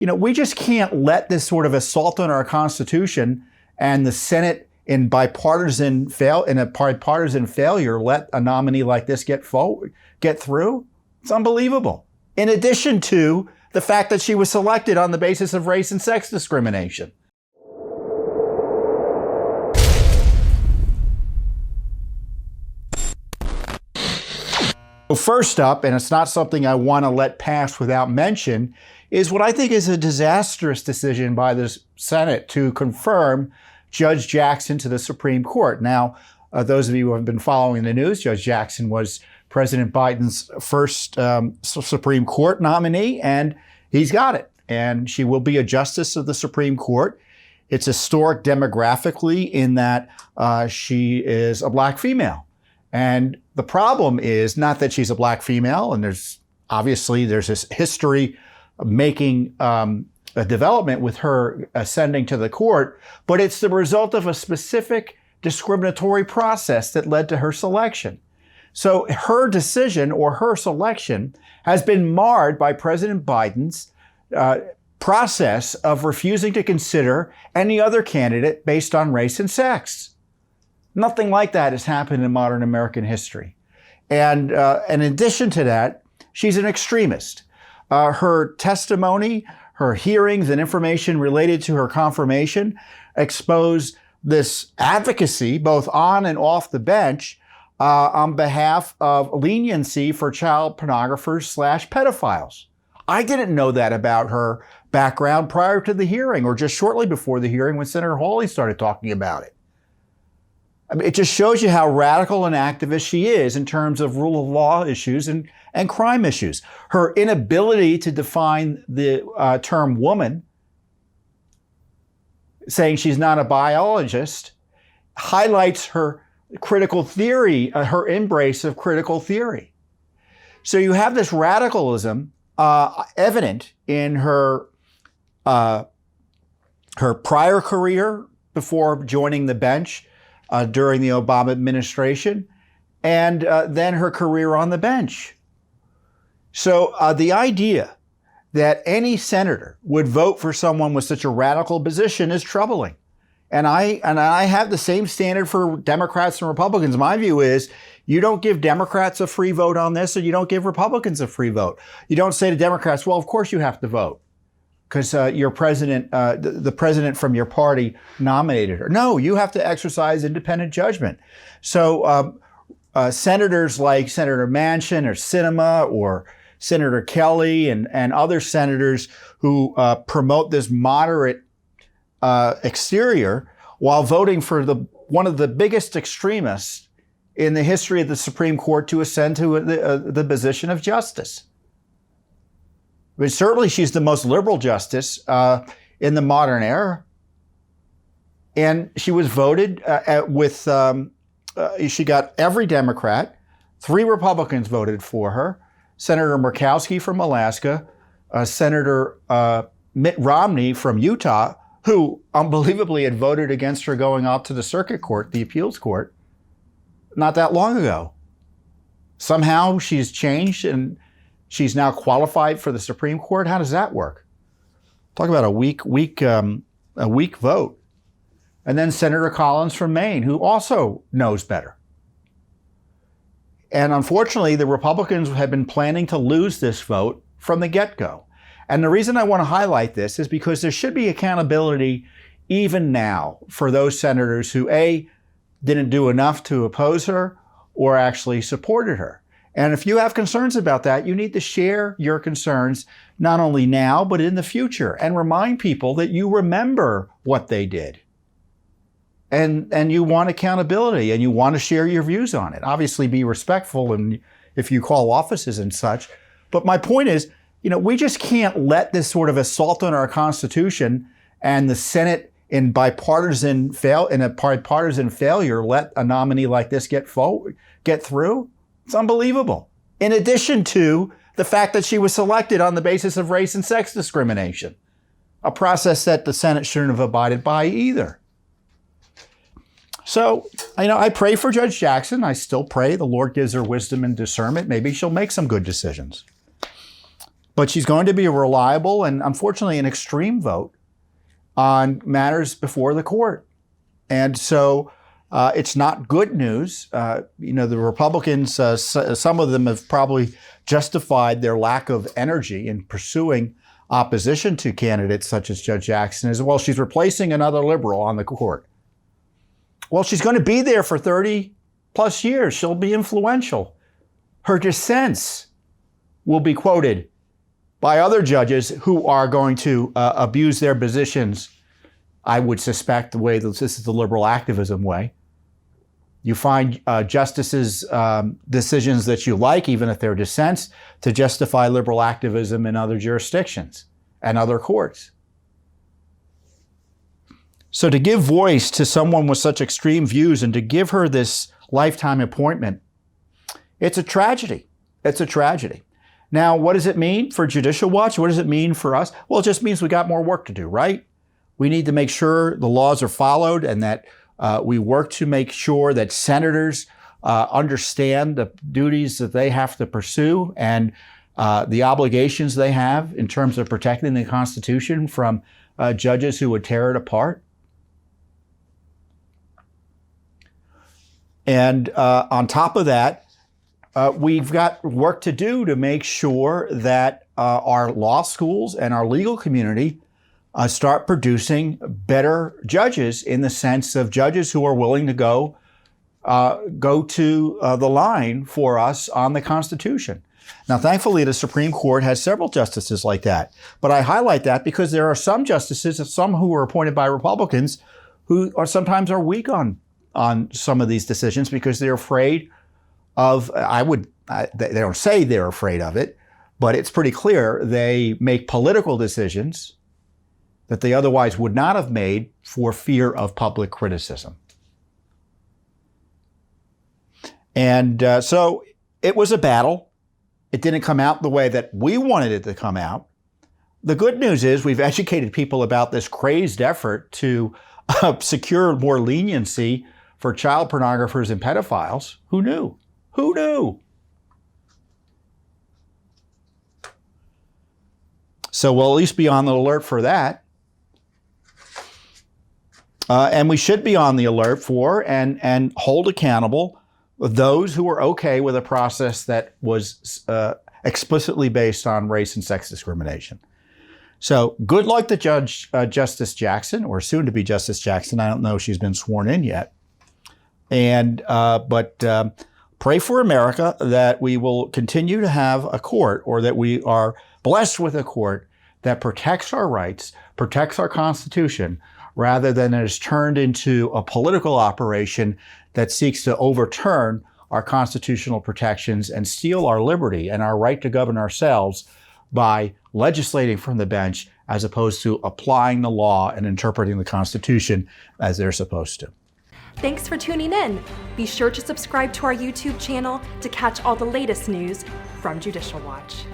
We just can't let this sort of assault on our Constitution and the Senate in a bipartisan failure let a nominee like this get through. It's unbelievable. In addition to the fact that she was selected on the basis of race and sex discrimination. First up, and it's not something I want to let pass without mention, is what I think is a disastrous decision by the Senate to confirm Judge Jackson to the Supreme Court. Now, those of you who have been following the news, Judge Jackson was President Biden's first Supreme Court nominee, and he's got it. And she will be a justice of the Supreme Court. It's historic demographically in that she is a black female. And the problem is not that she's a black female, and there's this history of making a development with her ascending to the court, but it's the result of a specific discriminatory process that led to her selection. So her decision or her selection has been marred by President Biden's process of refusing to consider any other candidate based on race and sex. Nothing like that has happened in modern American history. And in addition to that, she's an extremist. Her testimony, her hearings, and information related to her confirmation expose this advocacy, both on and off the bench, on behalf of leniency for child pornographers / pedophiles. I didn't know that about her background prior to the hearing or just shortly before the hearing when Senator Hawley started talking about it. I mean, it just shows you how radical an activist she is in terms of rule of law issues and crime issues. Her inability to define the term woman, saying she's not a biologist, highlights her critical theory, her embrace of critical theory. So you have this radicalism evident in her prior career before joining the bench, during the Obama administration, and then her career on the bench. So the idea that any senator would vote for someone with such a radical position is troubling. And I have the same standard for Democrats and Republicans. My view is you don't give Democrats a free vote on this, or you don't give Republicans a free vote. You don't say to Democrats, well, of course you have to vote because your president, the president from your party nominated her. No, you have to exercise independent judgment. So senators like Senator Manchin or Sinema or Senator Kelly and other senators who promote this moderate exterior while voting for one of the biggest extremists in the history of the Supreme Court to ascend to the position of justice. But certainly she's the most liberal justice in the modern era. And she was voted she got every Democrat, 3 Republicans voted for her, Senator Murkowski from Alaska, Senator Mitt Romney from Utah, who unbelievably had voted against her going out to the circuit court, the appeals court, not that long ago. Somehow she's changed and she's now qualified for the Supreme Court. How does that work? Talk about a weak vote. And then Senator Collins from Maine, who also knows better. And unfortunately, the Republicans have been planning to lose this vote from the get-go. And the reason I want to highlight this is because there should be accountability even now for those senators who, A, didn't do enough to oppose her or actually supported her. And if you have concerns about that, you need to share your concerns not only now, but in the future, and remind people that you remember what they did. And you want accountability and you want to share your views on it. Obviously be respectful and if you call offices and such. But my point is, we just can't let this sort of assault on our Constitution and the Senate in a bipartisan failure let a nominee like this get through. It's unbelievable. In addition to the fact that she was selected on the basis of race and sex discrimination, a process that the Senate shouldn't have abided by either. So, I pray for Judge Jackson. I still pray the Lord gives her wisdom and discernment. Maybe she'll make some good decisions. But she's going to be a reliable and, unfortunately, an extreme vote on matters before the court. And so it's not good news. The Republicans, some of them have probably justified their lack of energy in pursuing opposition to candidates such as Judge Jackson as, well, she's replacing another liberal on the court. Well, she's going to be there for 30 plus years. She'll be influential. Her dissents will be quoted by other judges who are going to abuse their positions, I would suspect, the way that this is the liberal activism way. You find justices' decisions that you like, even if they're dissents, to justify liberal activism in other jurisdictions and other courts. So to give voice to someone with such extreme views and to give her this lifetime appointment, it's a tragedy. It's a tragedy. Now, what does it mean for Judicial Watch? What does it mean for us? Well, it just means we got more work to do, right? We need to make sure the laws are followed and that we work to make sure that senators understand the duties that they have to pursue and the obligations they have in terms of protecting the Constitution from judges who would tear it apart. And on top of that, we've got work to do to make sure that our law schools and our legal community start producing better judges, in the sense of judges who are willing to go to the line for us on the Constitution. Now, thankfully, the Supreme Court has several justices like that. But I highlight that because there are some justices, some who were appointed by Republicans, who are sometimes weak on some of these decisions because they're afraid of, they don't say they're afraid of it, but it's pretty clear they make political decisions that they otherwise would not have made for fear of public criticism. And so it was a battle. It didn't come out the way that we wanted it to come out. The good news is we've educated people about this crazed effort to secure more leniency for child pornographers and pedophiles. Who knew? Who knew? So we'll at least be on the alert for that. And we should be on the alert for and hold accountable those who were okay with a process that was explicitly based on race and sex discrimination. So good luck to Justice Jackson, or soon to be Justice Jackson. I don't know if she's been sworn in yet. But pray for America that we will continue to have a court, or that we are blessed with a court that protects our rights, protects our Constitution, rather than it is turned into a political operation that seeks to overturn our constitutional protections and steal our liberty and our right to govern ourselves by legislating from the bench, as opposed to applying the law and interpreting the Constitution as they're supposed to. Thanks for tuning in. Be sure to subscribe to our YouTube channel to catch all the latest news from Judicial Watch.